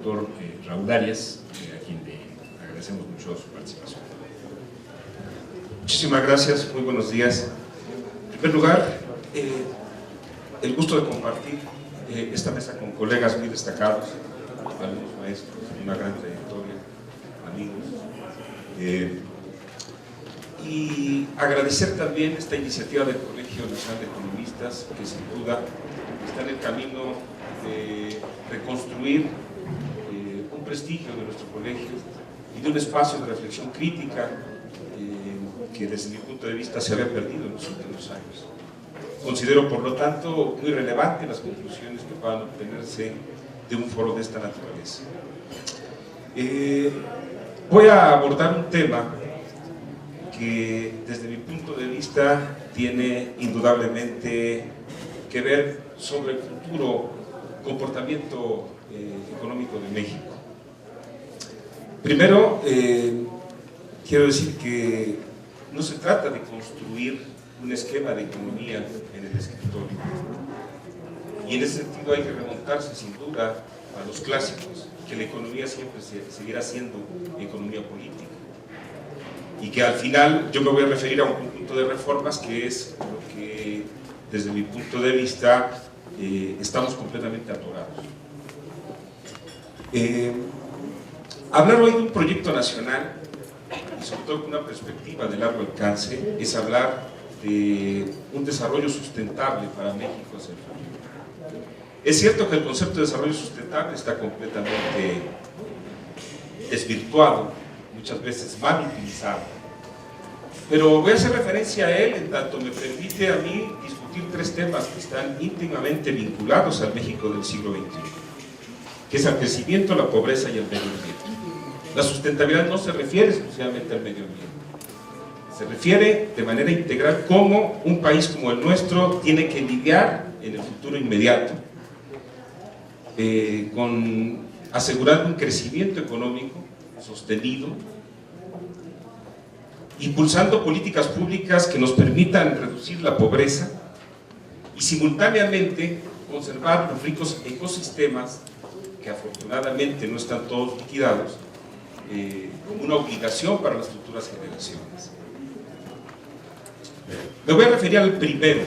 doctor Raúl Arias, a quien le agradecemos mucho su participación. Muchísimas gracias, muy buenos días. En primer lugar, el gusto de compartir esta mesa con colegas muy destacados, alumnos maestros, una gran trayectoria, amigos. Y agradecer también esta iniciativa del Colegio Nacional de Economistas, que sin duda está en el camino de reconstruir un prestigio de nuestro colegio y de un espacio de reflexión crítica que desde mi punto de vista se había perdido en los últimos años. Considero, por lo tanto, muy relevante las conclusiones que puedan obtenerse de un foro de esta naturaleza. Voy a abordar un tema que desde mi punto de vista tiene indudablemente que ver sobre el futuro comportamiento económico de México. Primero, quiero decir que no se trata de construir un esquema de economía en el escritorio. Y en ese sentido hay que remontarse sin duda a los clásicos, que la economía siempre seguirá siendo economía política. Y que al final yo me voy a referir a un conjunto de reformas que es lo que desde mi punto de vista estamos completamente atorados. Hablar hoy de un proyecto nacional y sobre todo con una perspectiva de largo alcance es hablar de un desarrollo sustentable para México hacia el futuro. Es cierto que el concepto de desarrollo sustentable está completamente desvirtuado, muchas veces mal utilizado, pero voy a hacer referencia a él en tanto me permite a mí discutir tres temas que están íntimamente vinculados al México del siglo XXI, que es el crecimiento, la pobreza y el medio ambiente. La sustentabilidad no se refiere exclusivamente al medio ambiente, se refiere de manera integral cómo un país como el nuestro tiene que lidiar en el futuro inmediato con asegurar un crecimiento económico sostenido, impulsando políticas públicas que nos permitan reducir la pobreza y simultáneamente conservar los ricos ecosistemas que afortunadamente no están todos liquidados como una obligación para las futuras generaciones. Me voy a referir al primero,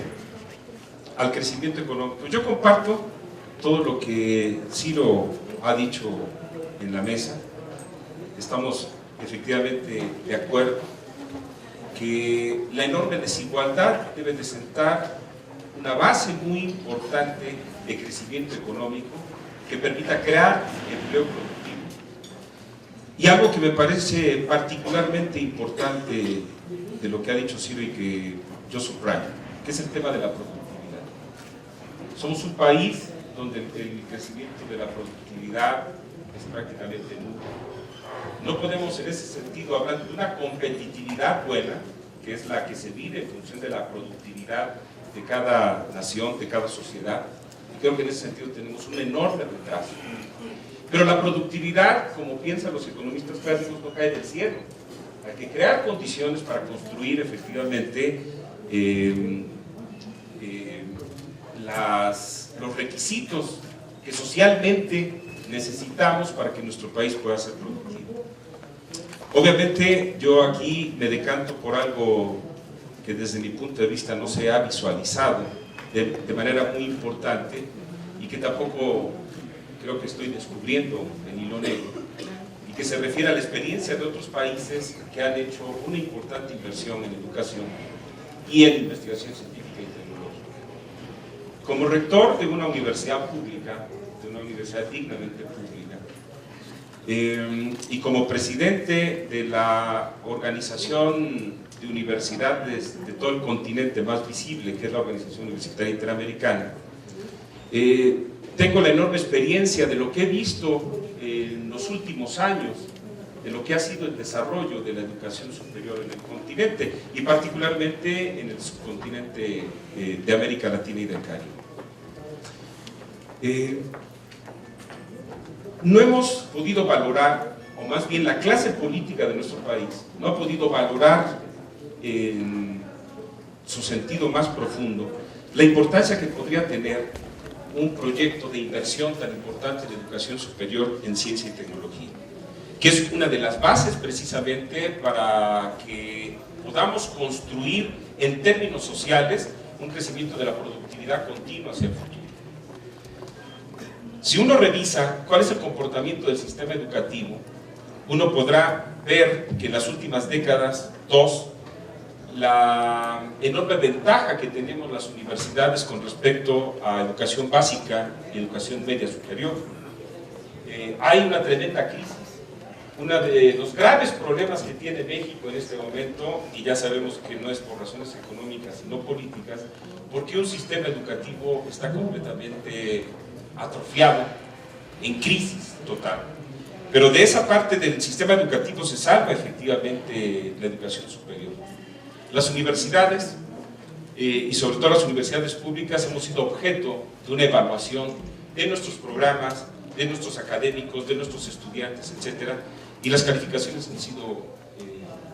al crecimiento económico. Yo comparto todo lo que Ciro ha dicho en la mesa. Estamos efectivamente de acuerdo que la enorme desigualdad debe de sentar una base muy importante de crecimiento económico que permita crear empleo productivo. Y algo que me parece particularmente importante de lo que ha dicho Ciro y que yo subrayo, que es el tema de la productividad. Somos un país donde el crecimiento de la productividad es prácticamente nulo. No podemos en ese sentido hablar de una competitividad buena, que es la que se mide en función de la productividad de cada nación, de cada sociedad. Y creo que en ese sentido tenemos un enorme retraso. Pero la productividad, como piensan los economistas clásicos, no cae del cielo. Hay que crear condiciones para construir efectivamente los requisitos que socialmente necesitamos para que nuestro país pueda ser productivo. Obviamente yo aquí me decanto por algo que desde mi punto de vista no se ha visualizado de manera muy importante y que tampoco creo que estoy descubriendo en hilo negro, y que se refiere a la experiencia de otros países que han hecho una importante inversión en educación y en investigación científica y tecnológica. Como rector de una universidad pública, de una universidad dignamente pública, y como presidente de la organización de universidades de todo el continente más visible, que es la Organización Universitaria Interamericana, tengo la enorme experiencia de lo que he visto en los últimos años, de lo que ha sido el desarrollo de la educación superior en el continente, y particularmente en el subcontinente de América Latina y del Caribe. No hemos podido valorar, o más bien la clase política de nuestro país, no ha podido valorar en su sentido más profundo la importancia que podría tener un proyecto de inversión tan importante en educación superior en ciencia y tecnología, que es una de las bases precisamente para que podamos construir en términos sociales un crecimiento de la productividad continua hacia el futuro. Si uno revisa cuál es el comportamiento del sistema educativo, uno podrá ver que en las últimas décadas, la enorme ventaja que tenemos las universidades con respecto a educación básica y educación media superior. Hay una tremenda crisis. Uno de los graves problemas que tiene México en este momento, y ya sabemos que no es por razones económicas sino políticas, porque un sistema educativo está completamente atrofiado, en crisis total. Pero de esa parte del sistema educativo se salva efectivamente la educación superior. Las universidades, y sobre todo las universidades públicas, hemos sido objeto de una evaluación de nuestros programas, de nuestros académicos, de nuestros estudiantes, etcétera, y las calificaciones han sido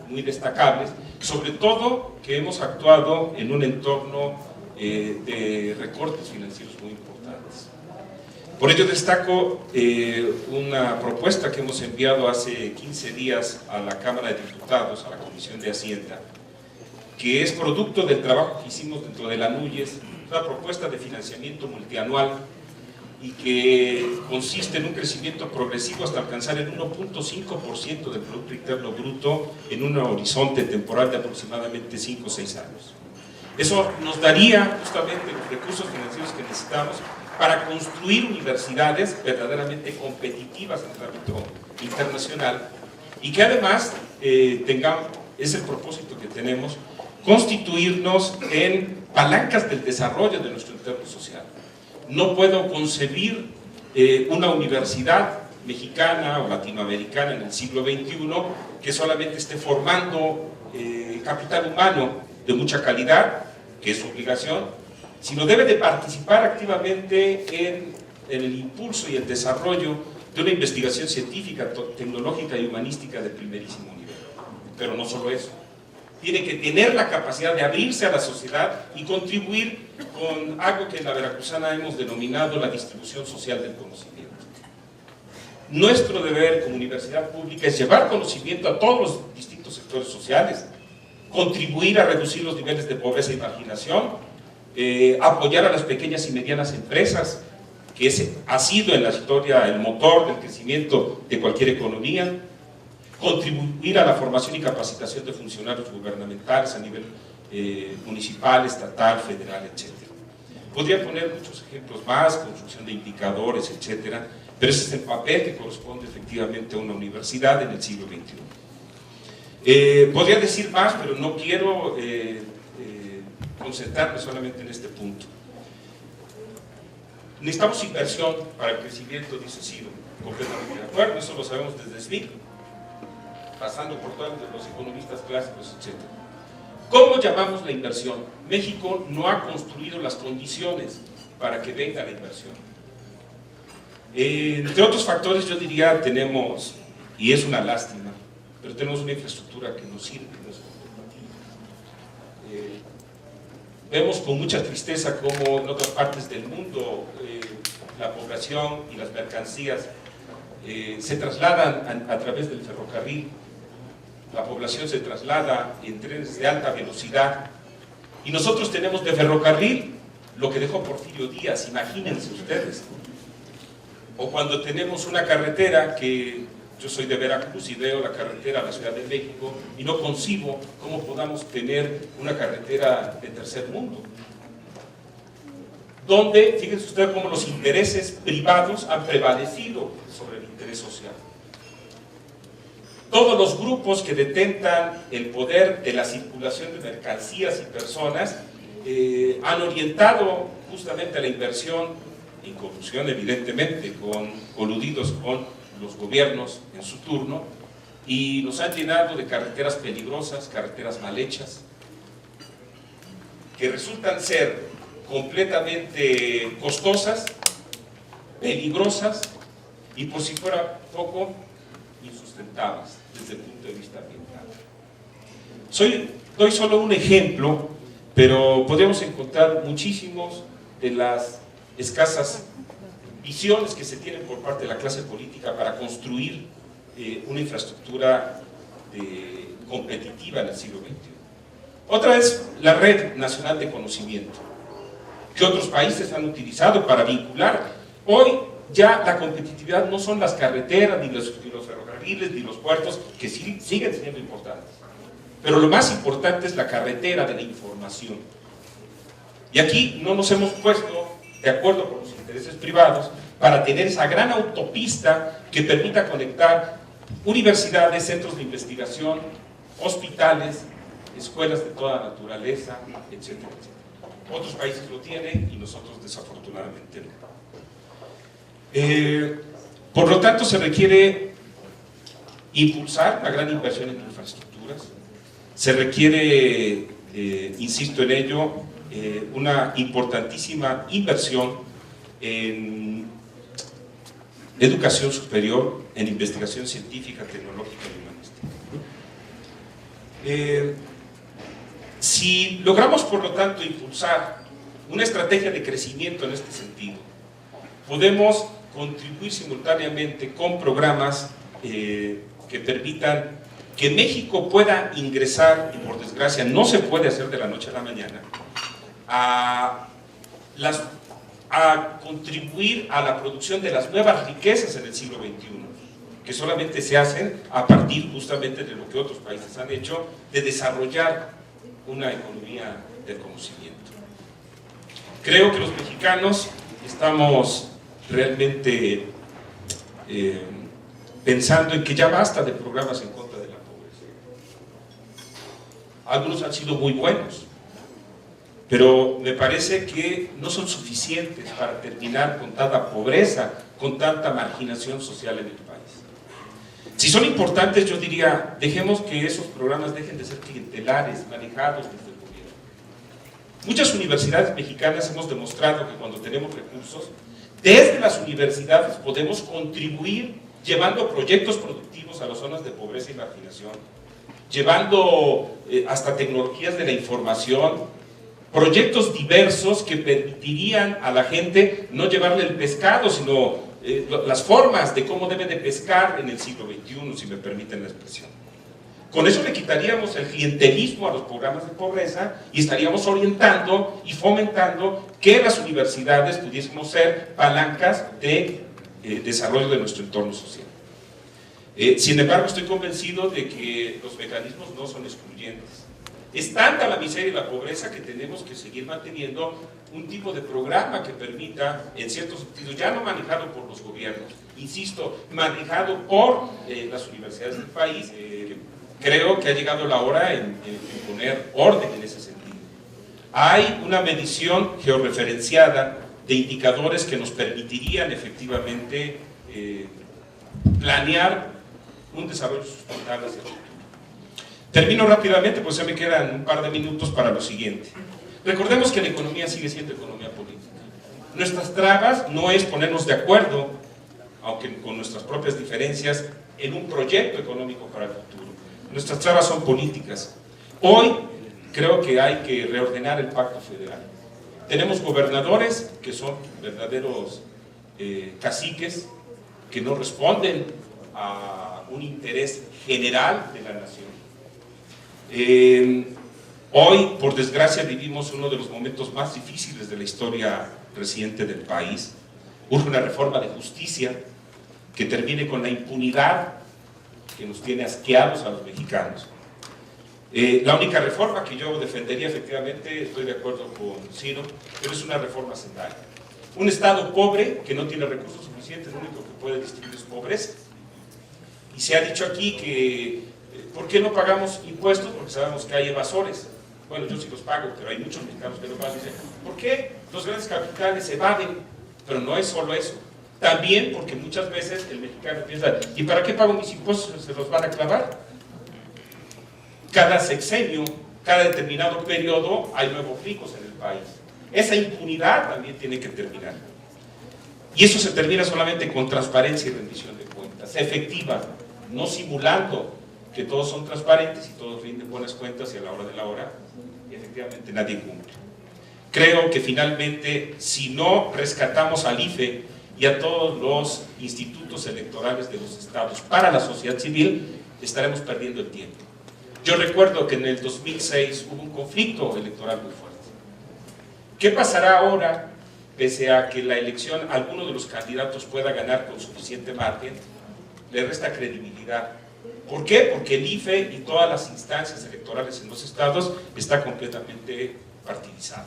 muy destacables, sobre todo que hemos actuado en un entorno de recortes financieros muy importantes. Por ello destaco una propuesta que hemos enviado hace 15 días a la Cámara de Diputados, a la Comisión de Hacienda, que es producto del trabajo que hicimos dentro de la NUYES, una propuesta de financiamiento multianual y que consiste en un crecimiento progresivo hasta alcanzar el 1.5% del Producto Interno Bruto en un horizonte temporal de aproximadamente 5 o 6 años. Eso nos daría justamente los recursos financieros que necesitamos para construir universidades verdaderamente competitivas en el ámbito internacional y que además tengamos, es el propósito que tenemos, constituirnos en palancas del desarrollo de nuestro entorno social. No puedo concebir una universidad mexicana o latinoamericana en el siglo XXI que solamente esté formando capital humano de mucha calidad, que es su obligación, sino debe de participar activamente en el impulso y el desarrollo de una investigación científica, tecnológica y humanística de primerísimo nivel. Pero no solo eso, tiene que tener la capacidad de abrirse a la sociedad y contribuir con algo que en la veracruzana hemos denominado la distribución social del conocimiento. Nuestro deber como universidad pública es llevar conocimiento a todos los distintos sectores sociales, contribuir a reducir los niveles de pobreza y marginación, apoyar a las pequeñas y medianas empresas, que ha sido en la historia el motor del crecimiento de cualquier economía, contribuir a la formación y capacitación de funcionarios gubernamentales a nivel municipal, estatal, federal, etc. Podría poner muchos ejemplos más, construcción de indicadores, etc., pero ese es el papel que corresponde efectivamente a una universidad en el siglo XXI. Podría decir más, pero no quiero concentrarme solamente en este punto. Necesitamos inversión para el crecimiento, dice Ciro, completamente de acuerdo, eso lo sabemos desde Smith, pasando por todos los economistas clásicos, etc. ¿Cómo llamamos la inversión? México no ha construido las condiciones para que venga la inversión. Entre otros factores, yo diría, tenemos, y es una lástima, pero tenemos una infraestructura que no sirve, no es competitiva. Vemos con mucha tristeza cómo en otras partes del mundo la población y las mercancías se trasladan a través del ferrocarril, la población se traslada en trenes de alta velocidad y nosotros tenemos de ferrocarril lo que dejó Porfirio Díaz, imagínense ustedes. O cuando tenemos una carretera que yo soy de Veracruz y veo la carretera a la Ciudad de México y no concibo cómo podamos tener una carretera de tercer mundo. Donde, fíjense ustedes cómo los intereses privados han prevalecido sobre el interés social. Todos los grupos que detentan el poder de la circulación de mercancías y personas han orientado justamente a la inversión, en corrupción evidentemente, coludidos con los gobiernos en su turno, y nos han llenado de carreteras peligrosas, carreteras mal hechas, que resultan ser completamente costosas, peligrosas y, por si fuera poco, insustentables desde el punto de vista ambiental. Doy solo un ejemplo, pero podemos encontrar muchísimos de las escasas visiones que se tienen por parte de la clase política para construir una infraestructura competitiva en el siglo XXI. Otra es la Red Nacional de Conocimiento, que otros países han utilizado para vincular. Hoy ya la competitividad no son las carreteras, ni los ferrocarriles, ni los puertos, que siguen siendo importantes. Pero lo más importante es la carretera de la información. Y aquí no nos hemos puesto de acuerdo con los intereses privados para tener esa gran autopista que permita conectar universidades, centros de investigación, hospitales, escuelas de toda naturaleza, etcétera, etcétera. Otros países lo tienen y nosotros desafortunadamente no. Por lo tanto, se requiere impulsar una gran inversión en infraestructuras, se requiere, insisto en ello, una importantísima inversión en educación superior, en investigación científica, tecnológica y humanística. Si logramos, por lo tanto, impulsar una estrategia de crecimiento en este sentido, podemos contribuir simultáneamente con programas que permitan que México pueda ingresar, y por desgracia no se puede hacer de la noche a la mañana, a contribuir a la producción de las nuevas riquezas en el siglo XXI, que solamente se hacen a partir justamente de lo que otros países han hecho, de desarrollar una economía del conocimiento. Creo que los mexicanos estamos realmente pensando en que ya basta de programas en contra de la pobreza. Algunos han sido muy buenos, pero me parece que no son suficientes para terminar con tanta pobreza, con tanta marginación social en el país. Si son importantes, yo diría, dejemos que esos programas dejen de ser clientelares, manejados desde el gobierno. Muchas universidades mexicanas hemos demostrado que cuando tenemos recursos, desde las universidades podemos contribuir llevando proyectos productivos a las zonas de pobreza y marginación, llevando hasta tecnologías de la información, proyectos diversos que permitirían a la gente no llevarle el pescado, sino las formas de cómo debe de pescar en el siglo XXI, si me permiten la expresión. Con eso le quitaríamos el clientelismo a los programas de pobreza y estaríamos orientando y fomentando que las universidades pudiésemos ser palancas de desarrollo de nuestro entorno social. Sin embargo, estoy convencido de que los mecanismos no son excluyentes. Es tanta la miseria y la pobreza que tenemos que seguir manteniendo un tipo de programa que permita, en cierto sentido, ya no manejado por los gobiernos, insisto, manejado por las universidades del país. Creo que ha llegado la hora en poner orden en ese sentido. Hay una medición georreferenciada de indicadores que nos permitirían efectivamente planear un desarrollo sustentable hacia el futuro. Termino rápidamente, pues ya me quedan un par de minutos para lo siguiente. Recordemos que la economía sigue siendo economía política. Nuestras trabas no es ponernos de acuerdo, aunque con nuestras propias diferencias, en un proyecto económico para el futuro. Nuestras trabas son políticas. Hoy creo que hay que reordenar el pacto federal. Tenemos gobernadores que son verdaderos caciques, que no responden a un interés general de la nación. Hoy, por desgracia, vivimos uno de los momentos más difíciles de la historia reciente del país. Urge una reforma de justicia que termine con la impunidad que nos tiene asqueados a los mexicanos. La única reforma que yo defendería, efectivamente, estoy de acuerdo con Ciro, pero es una reforma sendaria. Un Estado pobre que no tiene recursos suficientes, lo único que puede distribuir es pobreza. Y se ha dicho aquí que, ¿por qué no pagamos impuestos? Porque sabemos que hay evasores. Bueno, yo sí los pago, pero hay muchos mexicanos que no pagan. Dicen, ¿por qué los grandes capitales evaden? Pero no es solo eso. También porque muchas veces el mexicano piensa, ¿y para qué pago mis impuestos? ¿Se los van a clavar? Cada sexenio, cada determinado periodo, hay nuevos ricos en el país. Esa impunidad también tiene que terminar. Y eso se termina solamente con transparencia y rendición de cuentas, efectiva, no simulando que todos son transparentes y todos rinden buenas cuentas y a la hora de la hora, efectivamente, nadie cumple. Creo que finalmente, si no rescatamos al IFE y a todos los institutos electorales de los estados para la sociedad civil, estaremos perdiendo el tiempo. Yo recuerdo que en el 2006 hubo un conflicto electoral muy fuerte. ¿Qué pasará ahora, pese a que la elección, alguno de los candidatos pueda ganar con suficiente margen? Le resta credibilidad. ¿Por qué? Porque el IFE y todas las instancias electorales en los estados está completamente partidizado.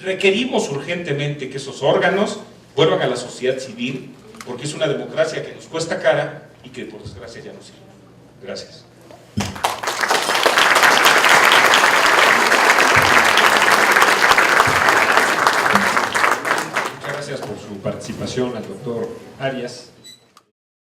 Requerimos urgentemente que esos órganos vuelvan a la sociedad civil, porque es una democracia que nos cuesta cara y que por desgracia ya no sirve. Gracias. Muchas gracias por su participación al doctor Arias.